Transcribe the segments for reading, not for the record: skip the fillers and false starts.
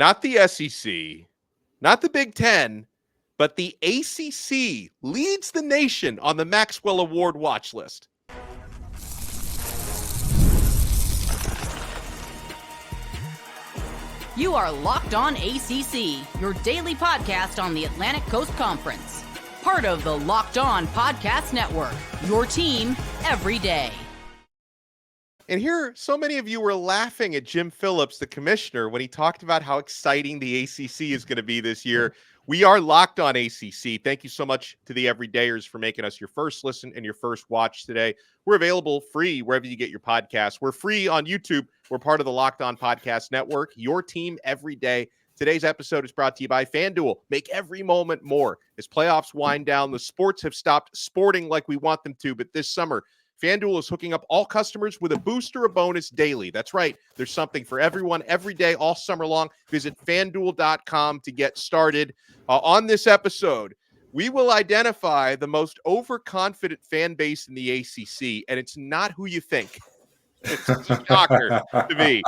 Not the SEC, not the Big Ten, but the ACC leads the nation on the Maxwell Award watch list. You are Locked On ACC, your daily podcast on the Atlantic Coast Conference. Part of the Locked On Podcast Network, your team every day. And here, so many of you were laughing at Jim Phillips, the commissioner, when he talked about how exciting the ACC is going to be this year. We are Locked On ACC. Thank you so much to the everydayers for making us your first listen and your first watch today. We're available free wherever you get your podcasts. We're free on YouTube. We're part of the Locked On Podcast Network, your team every day. Today's episode is brought to you by FanDuel. Make every moment more. As playoffs wind down, the sports have stopped sporting like we want them to, but this summer, FanDuel is hooking up all customers with a boost or a bonus daily. That's right. There's something for everyone every day, all summer long. Visit FanDuel.com to get started. On this episode, we will identify the most overconfident fan base in the ACC, and it's not who you think. It's a shocker to me.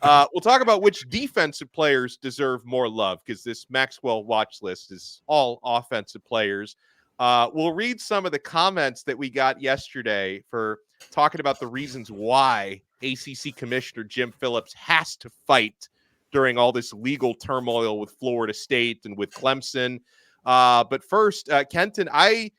We'll talk about which defensive players deserve more love, because this Maxwell watch list is all offensive players. We'll read some of the comments that we got yesterday for talking about the reasons why ACC Commissioner Jim Phillips has to fight during all this legal turmoil with Florida State and with Clemson. But first, Kenton, I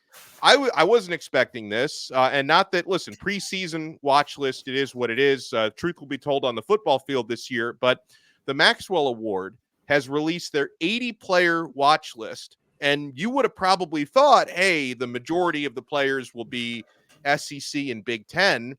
wasn't expecting this, and not that, listen, preseason watch list, it is what it is. Truth will be told on the football field this year, but the Maxwell Award has released their 80-player watch list. And you would have probably thought, hey, the majority of the players will be SEC and Big Ten.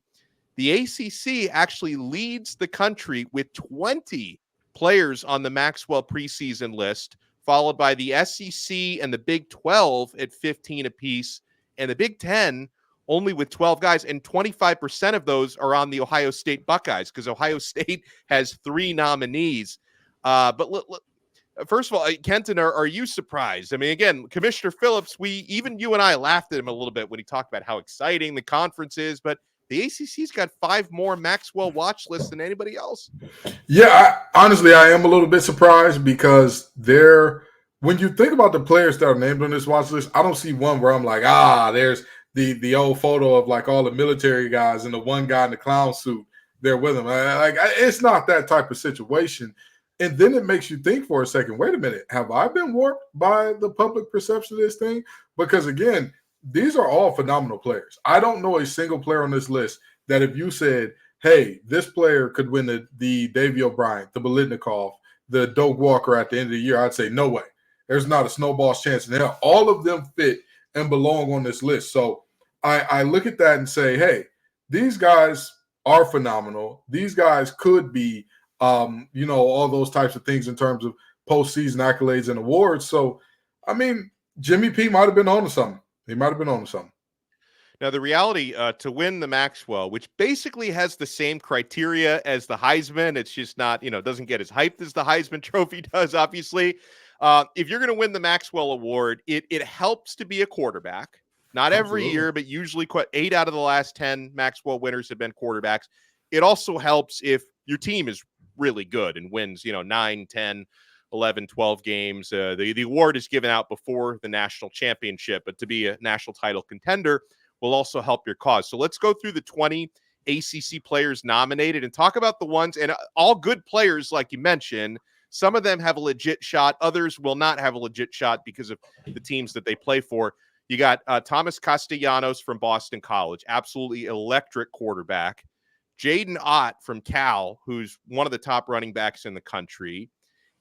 The ACC actually leads the country with 20 players on the Maxwell preseason list, followed by the SEC and the Big 12 at 15 apiece, and the Big 10 only with 12 guys, and 25% of those are on the Ohio State Buckeyes, because Ohio State has 3 nominees. First of all, Kenton, are you surprised? I mean, again, Commissioner Phillips, you and I laughed at him a little bit when he talked about how exciting the conference is, but the ACC's got 5 more Maxwell watch lists than anybody else. Yeah, honestly, I am a little bit surprised, because when you think about the players that are named on this watch list, I don't see one where I'm like, there's the old photo of like all the military guys and the one guy in the clown suit there with him. It's not that type of situation. And then it makes you think for a second, wait a minute, have I been warped by the public perception of this thing? Because again, these are all phenomenal players. I don't know a single player on this list that if you said, hey, this player could win the Davey O'Brien, the Bolitnikov, the Doak Walker at the end of the year, I'd say no way. There's not a snowball's chance in hell. All of them fit and belong on this list. So I look at that and say, hey, these guys are phenomenal. These guys could be, all those types of things in terms of postseason accolades and awards. So, I mean, Jimmy P might have been on to something. He might have been on to something. Now, the reality to win the Maxwell, which basically has the same criteria as the Heisman, it's just not, doesn't get as hyped as the Heisman Trophy does, obviously. If you're going to win the Maxwell Award, it helps to be a quarterback. Not every year, but usually 8 out of the last 10 Maxwell winners have been quarterbacks. It also helps if your team is really good and wins, 9, 10, 11, 12 games. The award is given out before the national championship, but to be a national title contender will also help your cause. So let's go through the 20 ACC players nominated and talk about the ones, and all good players, like you mentioned. Some of them have a legit shot. Others will not have a legit shot because of the teams that they play for. You got Thomas Castellanos from Boston College, absolutely electric quarterback. Jaydn Ott from Cal, who's one of the top running backs in the country.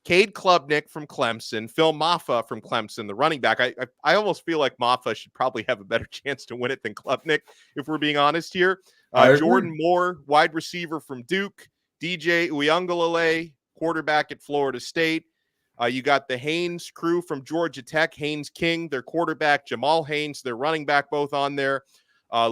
Cade Klubnik from Clemson. Phil Maffa from Clemson, the running back. I almost feel like Maffa should probably have a better chance to win it than Klubnik, if we're being honest here. Jordan Moore, wide receiver from Duke. DJ Uiagaleilei, quarterback at Florida State. You got the Haynes crew from Georgia Tech. Haynes King, their quarterback. Jamal Haynes, their running back, both on there. By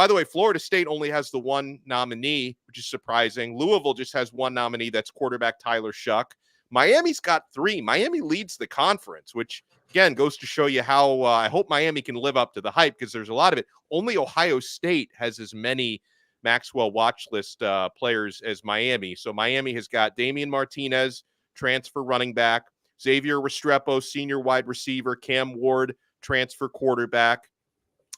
the way, Florida State only has the one nominee, which is surprising. Louisville just has one nominee. That's quarterback Tyler Shuck. Miami's got 3. Miami leads the conference, which, again, goes to show you how I hope Miami can live up to the hype, because there's a lot of it. Only Ohio State has as many Maxwell watch list players as Miami. So Miami has got Damien Martinez, transfer running back. Xavier Restrepo, senior wide receiver. Cam Ward, transfer quarterback.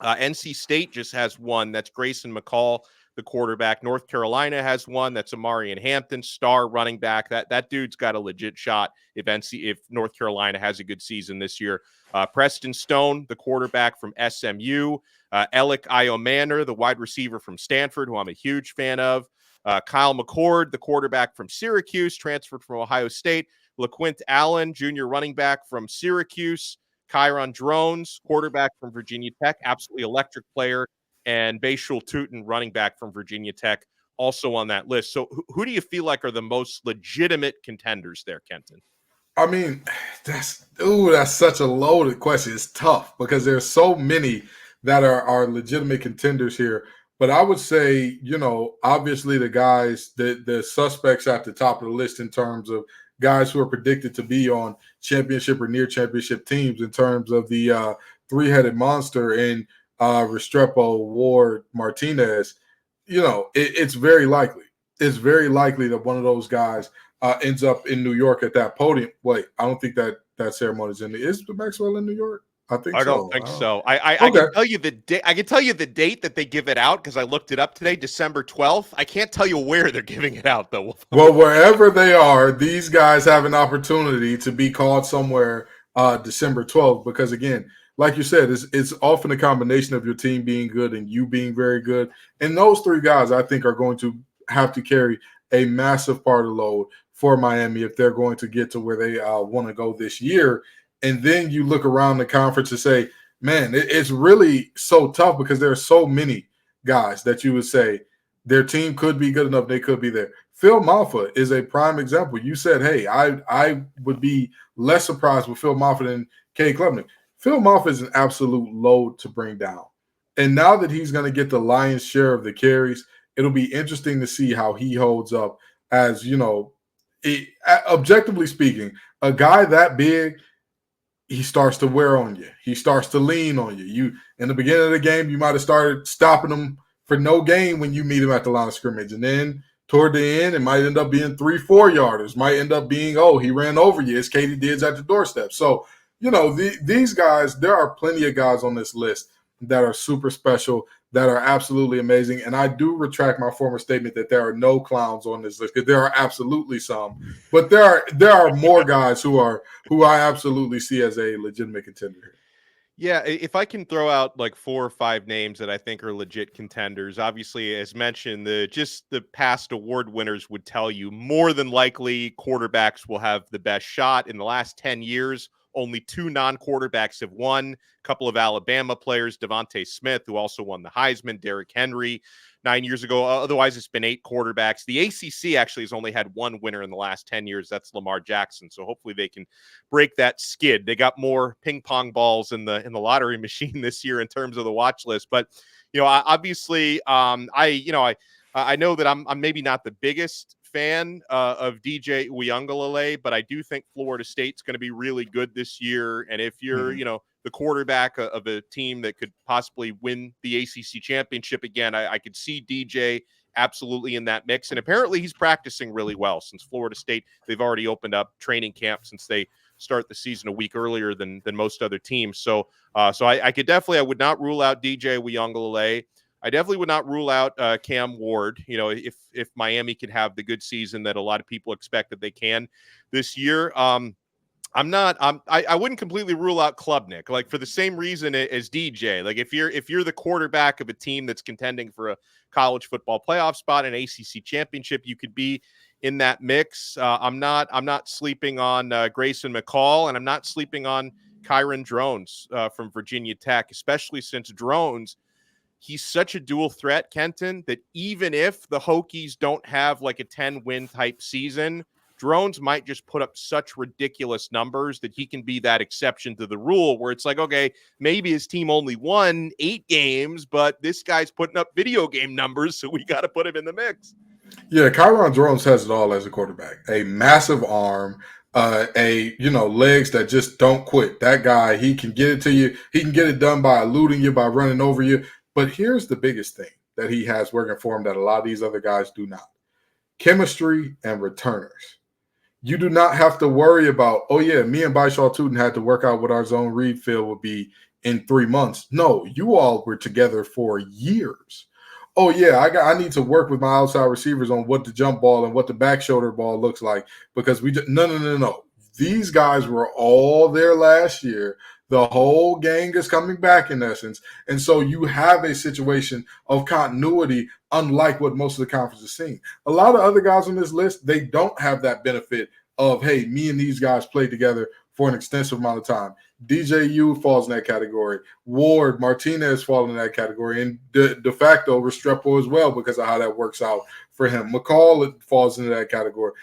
NC State just has one. That's Grayson McCall, the quarterback. North Carolina has one. That's Amarian Hampton, star running back. That dude's got a legit shot if North Carolina has a good season this year. Preston Stone, the quarterback from SMU. Alec Iomanner, the wide receiver from Stanford, who I'm a huge fan of. Kyle McCord, the quarterback from Syracuse, transferred from Ohio State. LaQuint Allen, junior running back from Syracuse. Kyron Drones, quarterback from Virginia Tech, absolutely electric player, and Bashul Tutin, running back from Virginia Tech, also on that list. So who do you feel like are the most legitimate contenders there, Kenton? I mean, that's such a loaded question. It's tough because there's so many that are legitimate contenders here. But I would say, obviously the guys, the suspects at the top of the list in terms of guys who are predicted to be on championship or near championship teams in terms of the three-headed monster in Restrepo, Ward, Martinez, it's very likely. It's very likely that one of those guys ends up in New York at that podium. Wait, I don't think that ceremony is in. Is Maxwell in New York? I don't think so. I can tell you the date. I can tell you the date that they give it out because I looked it up today, December 12th. I can't tell you where they're giving it out though. Well, wherever they are, these guys have an opportunity to be called somewhere December 12th because, again, like you said, it's often a combination of your team being good and you being very good. And those three guys, I think, are going to have to carry a massive part of the load for Miami if they're going to get to where they want to go this year. And then you look around the conference and say, man, it's really so tough because there are so many guys that you would say their team could be good enough, they could be there. Phil Maffa is a prime example. You said, hey, I would be less surprised with Phil Maffa than Cade Klubnik. Phil Maffa is an absolute load to bring down. And now that he's going to get the lion's share of the carries, it'll be interesting to see how he holds up as, objectively speaking, a guy that big, he starts to wear on you. He starts to lean on you. You in the beginning of the game, you might have started stopping him for no gain when you meet him at the line of scrimmage. And then toward the end, it might end up being 3-4 yarders. Might end up being, he ran over you as Katie did at the doorstep. So, these guys, there are plenty of guys on this list that are super special, that are absolutely amazing. And I do retract my former statement that there are no clowns on this list because there are absolutely some. But there are more guys who I absolutely see as a legitimate contender. Yeah, if I can throw out like 4 or 5 names that I think are legit contenders, obviously, as mentioned, the past award winners would tell you more than likely quarterbacks will have the best shot. In the last 10 years, only 2 non-quarterbacks have won. A couple of Alabama players, Devontae Smith, who also won the Heisman, Derrick Henry 9 years ago. Otherwise, it's been 8 quarterbacks. The ACC actually has only had 1 winner in the last 10 years. That's Lamar Jackson. So hopefully they can break that skid. They got more ping pong balls in the lottery machine this year in terms of the watch list. But obviously, I know that I'm maybe not the biggest fan of DJ Uiagaleilei, but I do think Florida State's going to be really good this year. And if you're, the quarterback of a team that could possibly win the ACC championship again, I could see DJ absolutely in that mix. And apparently he's practicing really well since Florida State. They've already opened up training camp since they start the season a week earlier than most other teams. So I would not rule out DJ Uiagaleilei. I definitely would not rule out Cam Ward, if Miami can have the good season that a lot of people expect that they can this year. I wouldn't completely rule out Klubnik, like for the same reason as DJ. Like if you're the quarterback of a team that's contending for a college football playoff spot, an ACC championship, you could be in that mix. I'm not sleeping on Grayson McCall, and I'm not sleeping on Kyron Drones from Virginia Tech, especially since Drones, he's such a dual threat, Kenton, that even if the Hokies don't have like a 10-win type season, Drones might just put up such ridiculous numbers that he can be that exception to the rule where it's like, okay, maybe his team only won 8 games, but this guy's putting up video game numbers, so we got to put him in the mix. Yeah, Kyron Drones has it all as a quarterback. A massive arm, legs that just don't quit. That guy, he can get it to you. He can get it done by eluding you, by running over you. But here's the biggest thing that he has working for him that a lot of these other guys do not. Chemistry and returners. you do not have to worry about, oh, yeah, me and Byshaw Tootin had to work out what our zone read feel would be in 3 months. No, you all were together for years. Oh, yeah, I need to work with my outside receivers on what the jump ball and what the back shoulder ball looks like because no. These guys were all there last year. The whole gang is coming back in essence. And so you have a situation of continuity, unlike what most of the conference is seeing. A lot of other guys on this list, they don't have that benefit of, hey, me and these guys played together for an extensive amount of time. DJU falls in that category. Ward, Martinez fall in that category. And de facto Restrepo as well because of how that works out for him. McCall falls into that category.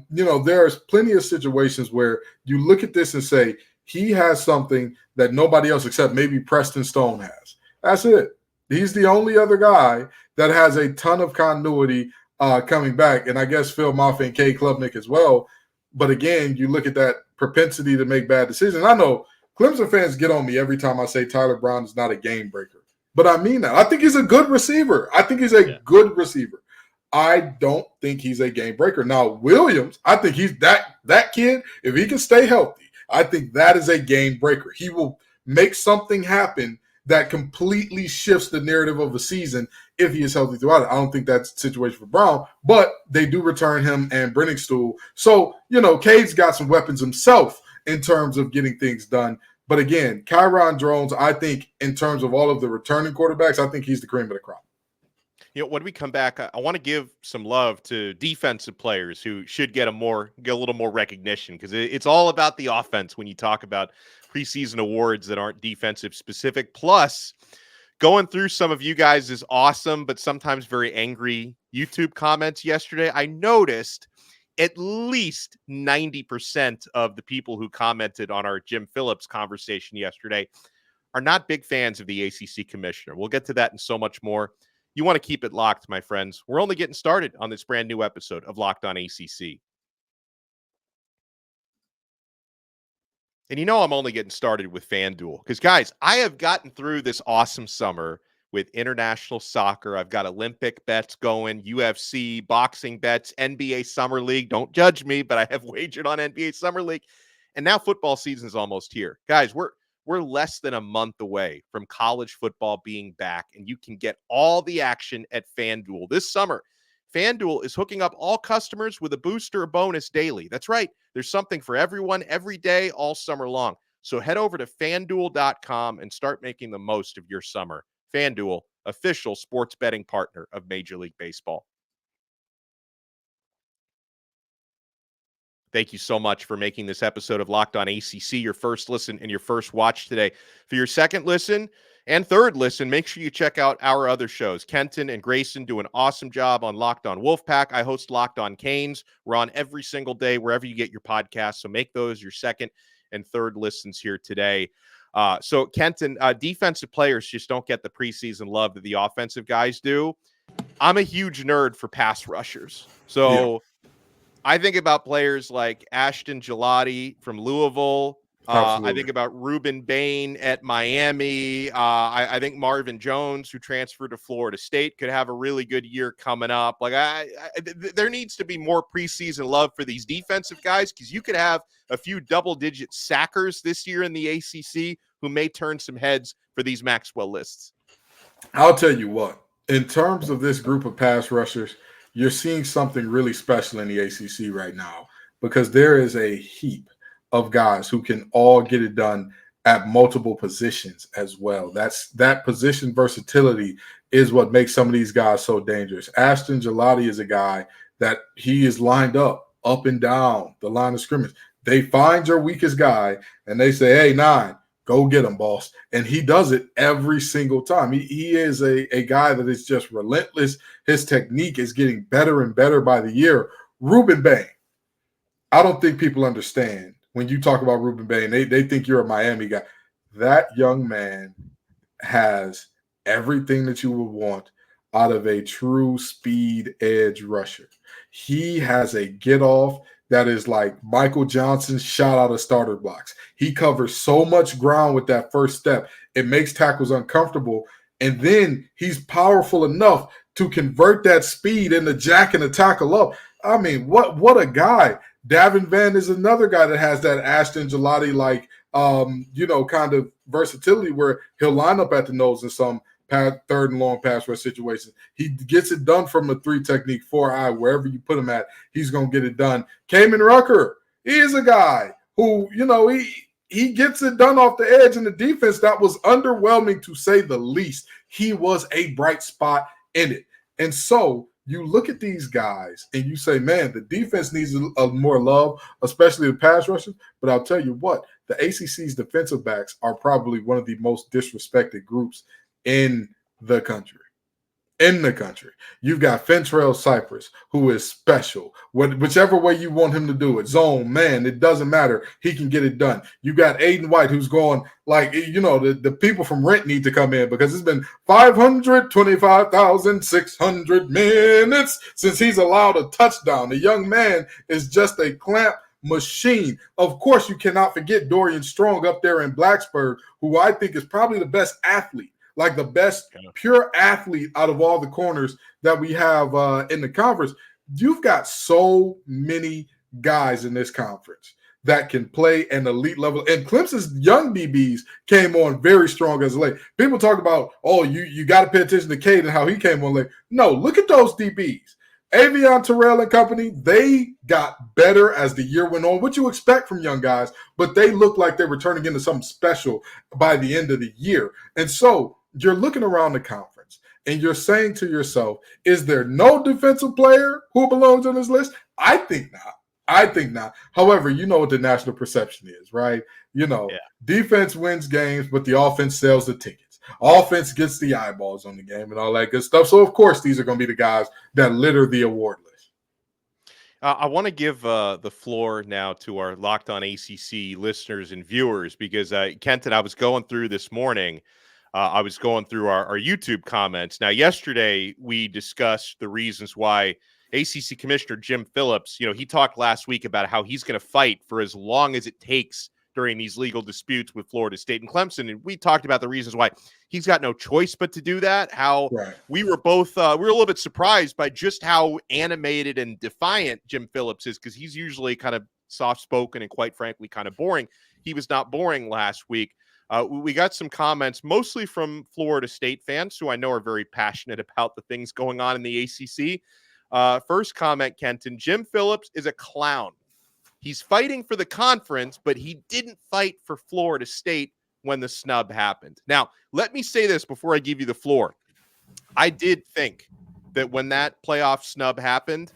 There's plenty of situations where you look at this and say, he has something that nobody else except maybe Preston Stone has. That's it. He's the only other guy that has a ton of continuity coming back. And I guess Phil Moffitt and Cade Klubnik as well. But again, you look at that propensity to make bad decisions. I know Clemson fans get on me every time I say Tyler Brown is not a game breaker. But I mean that. I think he's a good receiver. Good receiver. I don't think he's a game breaker. Now, Williams, I think he's that kid, if he can stay healthy, I think that is a game breaker. He will make something happen that completely shifts the narrative of the season if he is healthy throughout it. I don't think that's the situation for Brown, but they do return him and Brenningstool. So, Cade's got some weapons himself in terms of getting things done. But again, Kyron Drones, I think in terms of all of the returning quarterbacks, I think he's the cream of the crop. When we come back, I want to give some love to defensive players who should get a little more recognition because it's all about the offense when you talk about preseason awards that aren't defensive specific. Plus, going through some of you guys is awesome, but sometimes very angry YouTube comments yesterday. I noticed at least 90% of the people who commented on our Jim Phillips conversation yesterday are not big fans of the ACC commissioner. We'll get to that and so much more. You want to keep it locked, my friends. We're only getting started on this brand new episode of Locked On ACC. And I'm only getting started with FanDuel because, guys, I have gotten through this awesome summer with international soccer. I've got Olympic bets going, UFC, boxing bets, NBA Summer League. Don't judge me, but I have wagered on NBA Summer League. And now football season is almost here. Guys, we're less than a month away from college football being back, and you can get all the action at FanDuel. This summer, FanDuel is hooking up all customers with a booster bonus daily. That's right. There's something for everyone every day, all summer long. So head over to FanDuel.com and start making the most of your summer. FanDuel, official sports betting partner of Major League Baseball. Thank you so much for making this episode of Locked On ACC your first listen and your first watch today. For your second listen and third listen, make sure you check out our other shows. Kenton and Grayson do an awesome job on Locked On Wolfpack. I host Locked On Canes. We're on every single day, wherever you get your podcasts. So make those your second and third listens here today. So Kenton, defensive players just don't get the preseason love that the offensive guys do. I'm a huge nerd for pass rushers. So I think about players like Ashton Gelati from Louisville. I think about Ruben Bain at Miami. I think Marvin Jones, who transferred to Florida State, could have a really good year coming up. There needs to be more preseason love for these defensive guys because you could have a few double-digit sackers this year in the ACC who may turn some heads for these Maxwell lists. I'll tell you what, in terms of this group of pass rushers, you're seeing something really special in the ACC right now because there is a heap of guys who can all get it done at multiple positions as well. That position versatility is what makes some of these guys so dangerous. Ashton Gelati is a guy that he is lined up and down the line of scrimmage. They find your weakest guy and they say, hey, 9, go get him, boss. And he does it every single time. He is a guy that is just relentless. His technique is getting better and better by the year. Ruben Bain, I don't think people understand when you talk about Ruben Bain. They think you're a Miami guy. That young man has everything that you would want out of a true speed edge rusher. He has a get off that is like Michael Johnson's shot out of starter blocks. He covers so much ground with that first step. It makes tackles uncomfortable. And then he's powerful enough to convert that speed into jacking the tackle up. I mean, what a guy. Davin Vann is another guy that has that Ashton Gelati like kind of versatility where he'll line up at the nose in some third and long pass rush situations. He gets it done from the 3 technique, 4-eye, wherever you put him at, he's going to get it done. Kamen Rucker, he is a guy who, he gets it done off the edge in the defense that was underwhelming to say the least. He was a bright spot in it. And so you look at these guys and you say, man, the defense needs a more love, especially the pass rushers. But I'll tell you what, the ACC's defensive backs are probably one of the most disrespected groups in the country. You've got Fentrell Cypress, who is special. Whichever way you want him to do it, zone, man, it doesn't matter. He can get it done. You got Aiden White, who's going like, the people from Rent need to come in because it's been 525,600 minutes since he's allowed a touchdown. The young man is just a clamp machine. Of course, you cannot forget Dorian Strong up there in Blacksburg, who I think is probably the best athlete. Like the best pure athlete out of all the corners that we have in the conference. You've got so many guys in this conference that can play an elite level. And Clemson's young DBs came on very strong as late. People talk about, you got to pay attention to Cade and how he came on late. No, look at those DBs. Avion Terrell and company, they got better as the year went on. What you expect from young guys, but they look like they were turning into something special by the end of the year. And so you're looking around the conference and you're saying to yourself, is there no defensive player who belongs on this list? I think not. However, you know what the national perception is, right? Defense wins games, but the offense sells the tickets. Offense gets the eyeballs on the game and all that good stuff. So, of course, these are going to be the guys that litter the award list. I want to give the floor now to our Locked On ACC listeners and viewers because, Kenton, I was going through this morning. I was going through our YouTube comments. Now, yesterday, we discussed the reasons why ACC Commissioner Jim Phillips, he talked last week about how he's going to fight for as long as it takes during these legal disputes with Florida State and Clemson. And we talked about the reasons why he's got no choice but to do that, how we were both, we were a little bit surprised by just how animated and defiant Jim Phillips is, because he's usually kind of soft-spoken and quite frankly kind of boring. He was not boring last week. We got some comments, mostly from Florida State fans, who I know are very passionate about the things going on in the ACC. First comment, Kenton, Jim Phillips is a clown. He's fighting for the conference, but he didn't fight for Florida State when the snub happened. Now, let me say this before I give you the floor. I did think that when that playoff snub happened,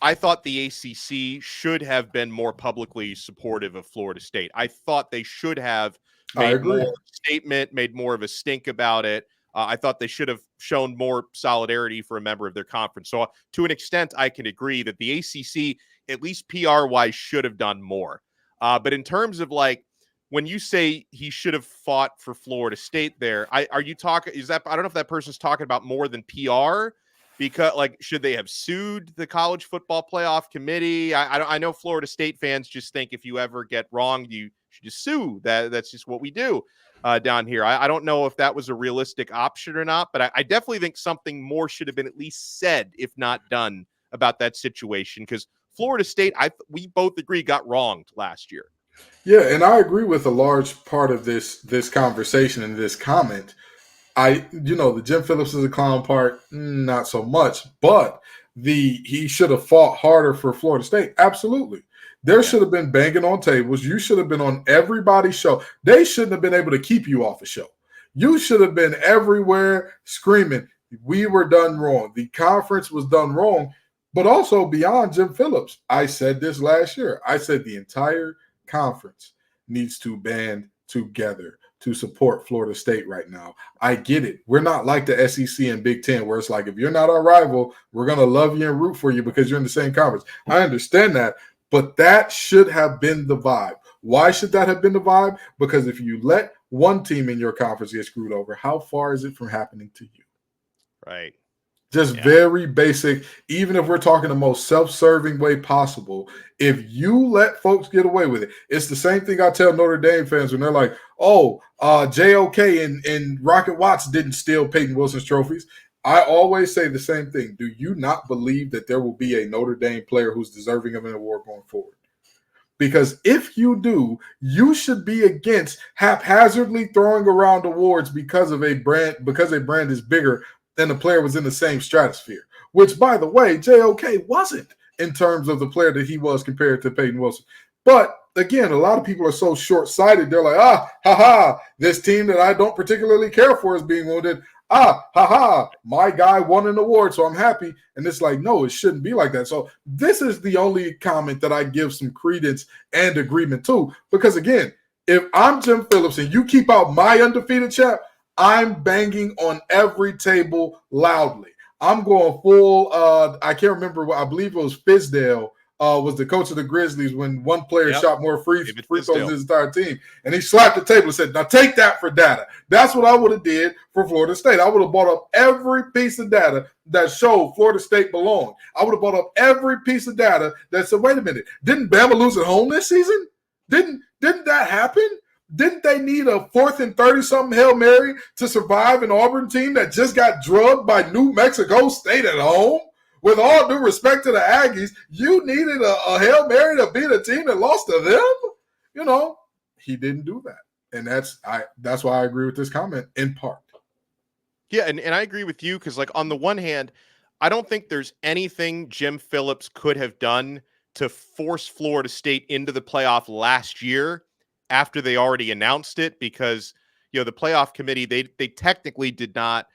I thought the ACC should have been more publicly supportive of Florida State. I thought they should have made more of a statement, made more of a stink about it. I thought they should have shown more solidarity for a member of their conference. So to an extent, I can agree that the ACC, at least PR-wise, should have done more. But in terms of like, when you say he should have fought for Florida State there, are you talking, I don't know if that person's talking about more than PR, because like, should they have sued the college football playoff committee? I know Florida State fans just think if you ever get wrong, you should just sue. That's just what we do down here. I don't know if that was a realistic option or not, but I definitely think something more should have been at least said, if not done, about that situation, because Florida State, we both agree, got wronged last year. Yeah, and I agree with a large part of this conversation and this comment. The Jim Phillips is a clown part, not so much, but he should have fought harder for Florida State. Absolutely. There should have been banging on tables. You should have been on everybody's show. They shouldn't have been able to keep you off the show. You should have been everywhere screaming, we were done wrong. The conference was done wrong. But also beyond Jim Phillips, I said this last year. I said the entire conference needs to band together to support Florida State right now. I get it. We're not like the SEC and Big Ten, where it's like, if you're not our rival, we're going to love you and root for you because you're in the same conference. I understand that, but that should have been the vibe. Why should that have been the vibe? Because if you let one team in your conference get screwed over, how far is it from happening to you? Right. Just very basic, even if we're talking the most self-serving way possible, if you let folks get away with it, it's the same thing I tell Notre Dame fans when they're like, JOK and Rocket Watts didn't steal Peyton Wilson's trophies. I always say the same thing. Do you not believe that there will be a Notre Dame player who's deserving of an award going forward? because if you do, you should be against haphazardly throwing around awards because a brand is bigger than the player was in the same stratosphere, which, by the way, JOK wasn't in terms of the player that he was compared to Peyton Wilson. But again, a lot of people are so short-sighted. They're like, this team that I don't particularly care for is being wounded. My guy won an award, so I'm happy. And it's like, no, it shouldn't be like that. So this is the only comment that I give some credence and agreement to. Because again, if I'm Jim Phillips and you keep out my undefeated champ, I'm banging on every table loudly. I'm going full, I can't remember, I believe it was Fizdale was the coach of the Grizzlies when one player shot more free throws than his entire team. And he slapped the table and said, now take that for data. That's what I would have did for Florida State. I would have bought up every piece of data that showed Florida State belonged. I would have bought up every piece of data that said, wait a minute, didn't Bama lose at home this season? Didn't that happen? Didn't they need a 4th and 30-something Hail Mary to survive an Auburn team that just got drugged by New Mexico State at home? With all due respect to the Aggies, you needed a Hail Mary to beat a team that lost to them? He didn't do that. And that's why I agree with this comment in part. Yeah, and I agree with you because, like, on the one hand, I don't think there's anything Jim Phillips could have done to force Florida State into the playoff last year after they already announced it because, the playoff committee, they technically did not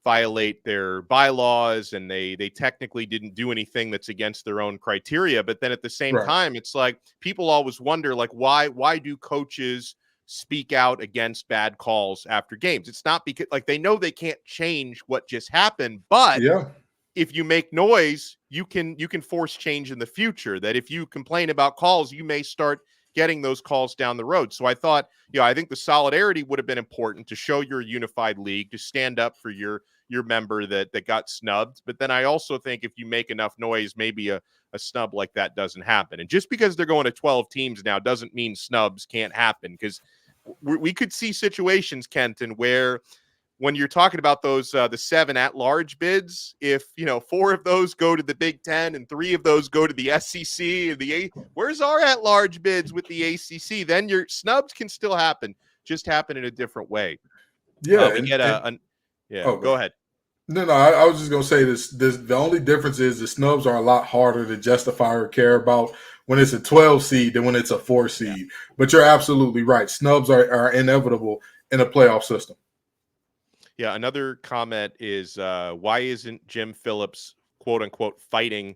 violate their bylaws and they technically didn't do anything that's against their own criteria. But then at the same time, it's like people always wonder, like, why do coaches speak out against bad calls after games? It's not because, like, they know they can't change what just happened, but if you make noise, you can force change in the future. That if you complain about calls, you may start getting those calls down the road. So I thought, I think the solidarity would have been important to show you're a unified league, to stand up for your member that got snubbed. But then I also think if you make enough noise, maybe a snub like that doesn't happen. And just because they're going to 12 teams now doesn't mean snubs can't happen, because we could see situations, Kenton, where when you're talking about those the 7 at-large bids, if 4 of those go to the Big Ten and 3 of those go to the SEC and where's our at-large bids with the ACC? Then your snubs can still happen, just happen in a different way. Yeah, go ahead. No, I was just gonna say this. The only difference is the snubs are a lot harder to justify or care about when it's a 12 seed than when it's a 4 seed. Yeah. But you're absolutely right. Snubs are inevitable in a playoff system. Yeah, another comment is why isn't Jim Phillips, quote unquote, fighting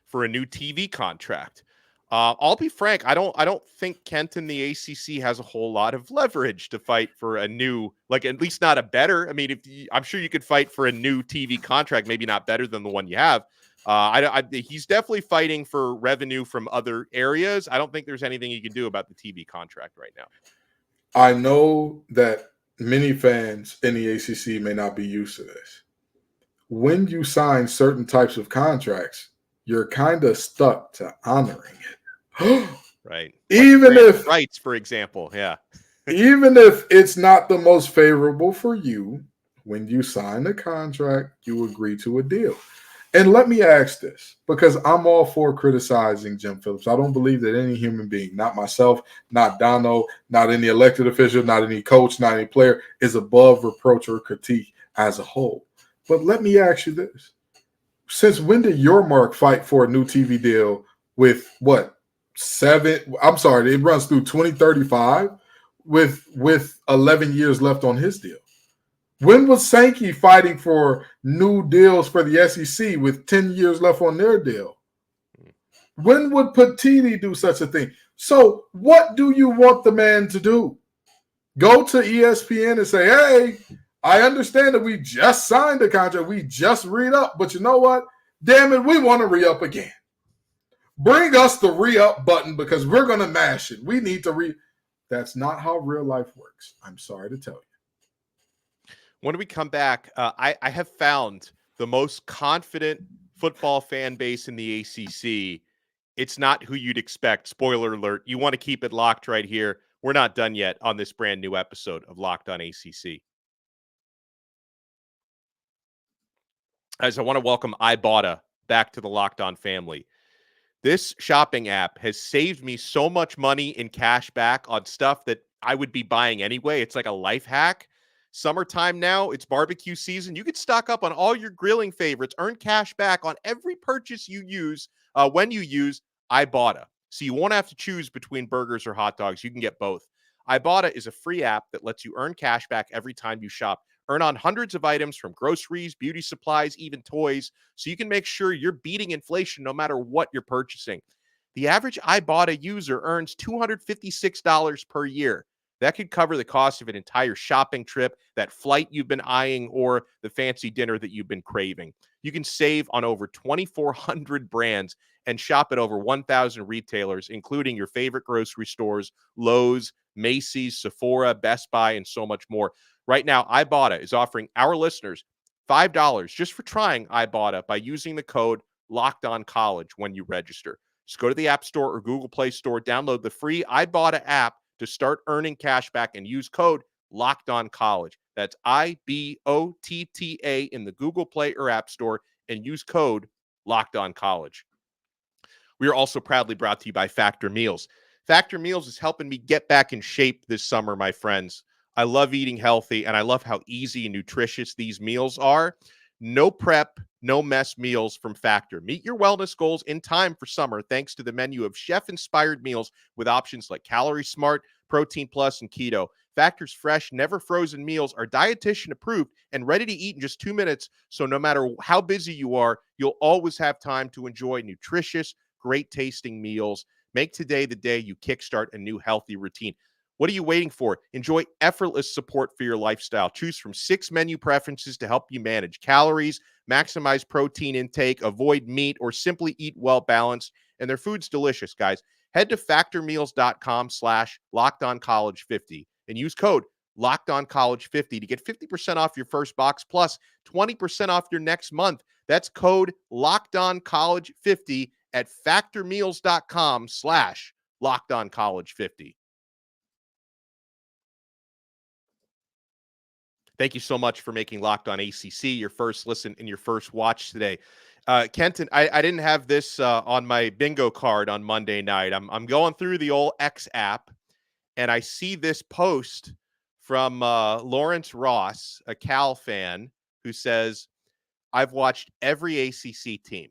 for a new TV contract? I'll be frank, I don't think Kenton, the ACC, has a whole lot of leverage to fight for a new, like, at least not a better. I mean, I'm sure you could fight for a new TV contract, maybe not better than the one you have. He's definitely fighting for revenue from other areas. I don't think there's anything he can do about the TV contract right now. I know that many fans in the ACC may not be used to this. When you sign certain types of contracts, you're kind of stuck to honoring it. Right. Even if rights, for example. Yeah. Even if it's not the most favorable for you, when you sign the contract, you agree to a deal. And let me ask this, because I'm all for criticizing Jim Phillips. I don't believe that any human being, not myself, not Donno, not any elected official, not any coach, not any player, is above reproach or critique as a whole. But let me ask you this. Since when did your Mark fight for a new TV deal with what? It runs through 2035 with 11 years left on his deal. When was Sankey fighting for new deals for the SEC with 10 years left on their deal? When would Patiti do such a thing? So what do you want the man to do? Go to ESPN and say, hey, I understand that we just signed a contract. We just re-up. But you know what? Damn it, we want to re-up again. Bring us the re-up button because we're going to mash it. We need to That's not how real life works. I'm sorry to tell you. When we come back, I have found the most confident football fan base in the ACC. It's not who you'd expect. Spoiler alert. You want to keep it locked right here. We're not done yet on this brand new episode of Locked on ACC. As I want to welcome Ibotta back to the Locked on family. This shopping app has saved me so much money in cash back on stuff that I would be buying anyway. It's like a life hack. Summertime now, it's barbecue season. You could stock up on all your grilling favorites, earn cash back on every purchase you use when you use Ibotta. So you won't have to choose between burgers or hot dogs. You can get both. Ibotta is a free app that lets you earn cash back every time you shop. Earn on hundreds of items from groceries, beauty supplies, even toys, so you can make sure you're beating inflation no matter what you're purchasing. The average Ibotta user earns $256 per year. That could cover the cost of an entire shopping trip, that flight you've been eyeing, or the fancy dinner that you've been craving. You can save on over 2,400 brands and shop at over 1,000 retailers, including your favorite grocery stores, Lowe's, Macy's, Sephora, Best Buy, and so much more. Right now, Ibotta is offering our listeners $5 just for trying Ibotta by using the code LOCKEDONCollege when you register. Just go to the App Store or Google Play Store, download the free Ibotta app to start earning cash back, and use code LOCKEDONCollege. That's IBOTTA in the Google Play or App Store, and use code LOCKEDONCollege. We are also proudly brought to you by Factor Meals. Factor Meals is helping me get back in shape this summer, my friends. I love eating healthy, and I love how easy and nutritious these meals are. No prep, no mess meals from Factor. Meet your wellness goals in time for summer thanks to the menu of chef-inspired meals with options like Calorie Smart, Protein Plus, and Keto. Factor's fresh, never frozen meals are dietitian approved and ready to eat in just 2 minutes, so no matter how busy you are, you'll always have time to enjoy nutritious, great-tasting meals. Make today the day you kickstart a new healthy routine. What are you waiting for? Enjoy effortless support for your lifestyle. Choose from 6 menu preferences to help you manage calories, maximize protein intake, avoid meat, or simply eat well balanced. And their food's delicious, guys. Head to factormeals.com/LockedOnCollege50 and use code LockedOnCollege50 to get 50% off your first box plus 20% off your next month. That's code LockedOnCollege50 at factormeals.com/LockedOnCollege50. Thank you so much for making Locked On ACC your first listen and your first watch today. Kenton, I didn't have this on my bingo card on Monday night. I'm going through the old X app, and I see this post from Lawrence Ross, a Cal fan, who says, I've watched every ACC team,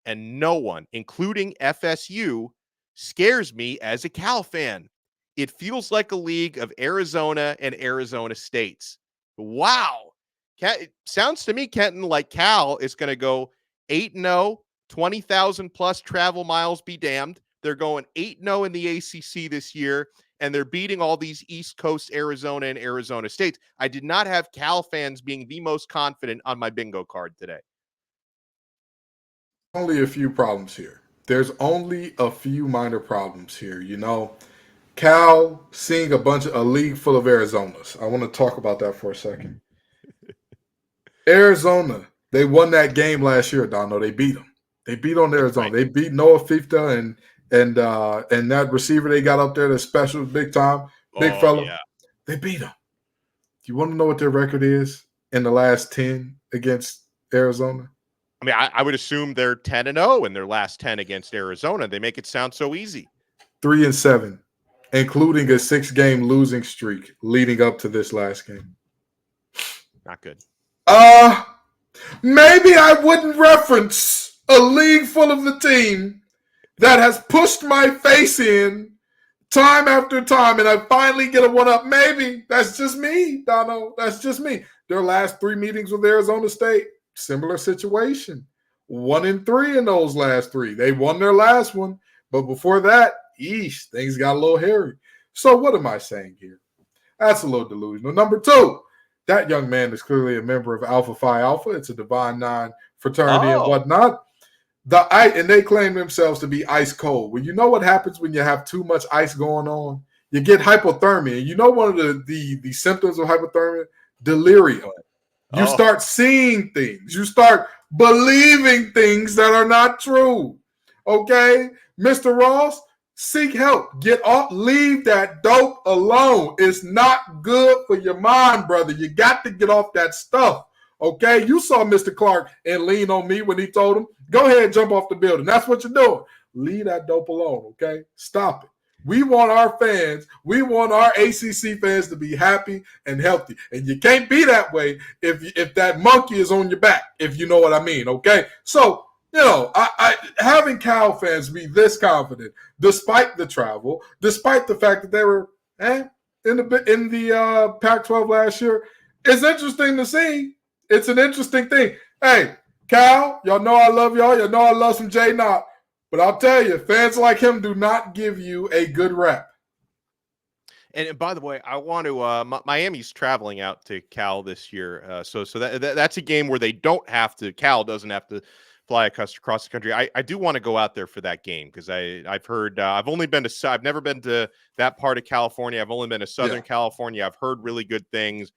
and no one, including FSU, scares me as a Cal fan. It feels like a league of Arizona and Arizona States. Wow. It sounds to me, Kenton, like Cal is going to go 8-0, 20,000 plus travel miles be damned. They're going 8-0 in the ACC this year, and they're beating all these East Coast Arizona and Arizona States. I did not have Cal fans being the most confident on my bingo card today. Only a few problems here. There's only a few minor problems here. You know, Cal seeing a league full of Arizonas. I want to talk about that for a second. Arizona, they won that game last year, Donno. They beat them. They beat on Arizona. Right. They beat Noah Fifta and that receiver they got up there, the special big time, big fella. Yeah. They beat them. Do you want to know what their record is in the last 10 against Arizona? I mean, I would assume they're 10-0 in their last 10 against Arizona. They make it sound so easy. 3-7, including a 6-game losing streak leading up to this last game. Not good. Maybe I wouldn't reference a league full of the team that has pushed my face in time after time, and I finally get a one-up. Maybe that's just me, Donno. That's just me. Their last 3 meetings with Arizona State, similar situation. 1-3 in those last 3. They won their last one, but before that, things got a little hairy. So what am I saying here? That's a little delusional. Number 2, that young man is clearly a member of Alpha Phi Alpha. It's a Divine Nine fraternity and whatnot. And they claim themselves to be ice cold. Well, you know what happens when you have too much ice going on? You get hypothermia. You know one of the symptoms of hypothermia? Delirium. You start seeing things. You start believing things that are not true. Okay? Mr. Ross, seek help. Get off. Leave that dope alone. It's not good for your mind, brother. You got to get off that stuff. Okay? You saw Mr. Clark and lean on me when he told him, go ahead and jump off the building. That's what you're doing. leave that dope alone, okay? Stop it. We want our fans, we want our ACC fans to be happy and healthy. And you can't be that way if that monkey is on your back, if you know what I mean, okay? So, you know, I having Cal fans be this confident, despite the travel, despite the fact that they were in the Pac-12 last year, it's interesting to see. It's an interesting thing. Hey, Cal, y'all know I love y'all. Y'all know I love some Jaydn Ott. But I'll tell you, fans like him do not give you a good rep. And by the way, I want to Miami's traveling out to Cal this year. So that's a game where they don't have to, Cal doesn't have to fly across the country. I do want to go out there for that game because I've heard I've never been to that part of California. I've only been to Southern California. I've heard really good things.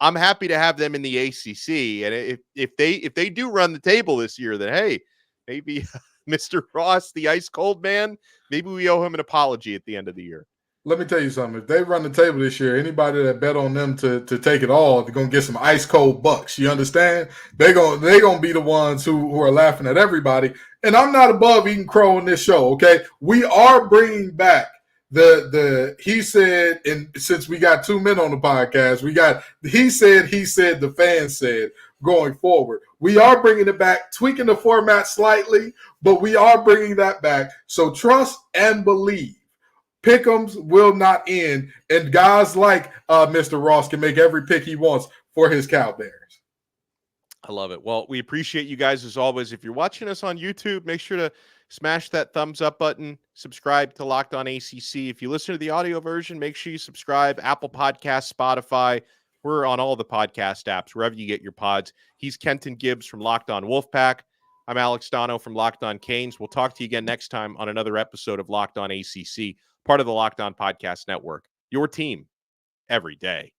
I'm happy to have them in the ACC. And if they do run the table this year, then hey, maybe Mr. Ross, the ice cold man, maybe we owe him an apology at the end of the year. Let me tell you something. If they run the table this year, anybody that bet on them to take it all, they're gonna get some ice cold bucks. You understand? They're gonna be the ones who are laughing at everybody. And I'm not above eating crow in this show. Okay, we are bringing back the he said, and since we got 2 men on the podcast, we got he said, the fan said. Going forward, we are bringing it back, tweaking the format slightly, but we are bringing that back. So trust and believe. Pick'ems will not end, and guys like Mr. Ross can make every pick he wants for his Cal Bears. I love it. Well, we appreciate you guys as always. If you're watching us on YouTube, make sure to smash that thumbs up button, subscribe to Locked On ACC. If you listen to the audio version, make sure you subscribe. Apple Podcasts, Spotify. We're on all the podcast apps, wherever you get your pods. He's Kenton Gibbs from Locked On Wolfpack. I'm Alex Donno from Locked On Canes. We'll talk to you again next time on another episode of Locked On ACC, part of the Locked On Podcast Network. Your team every day.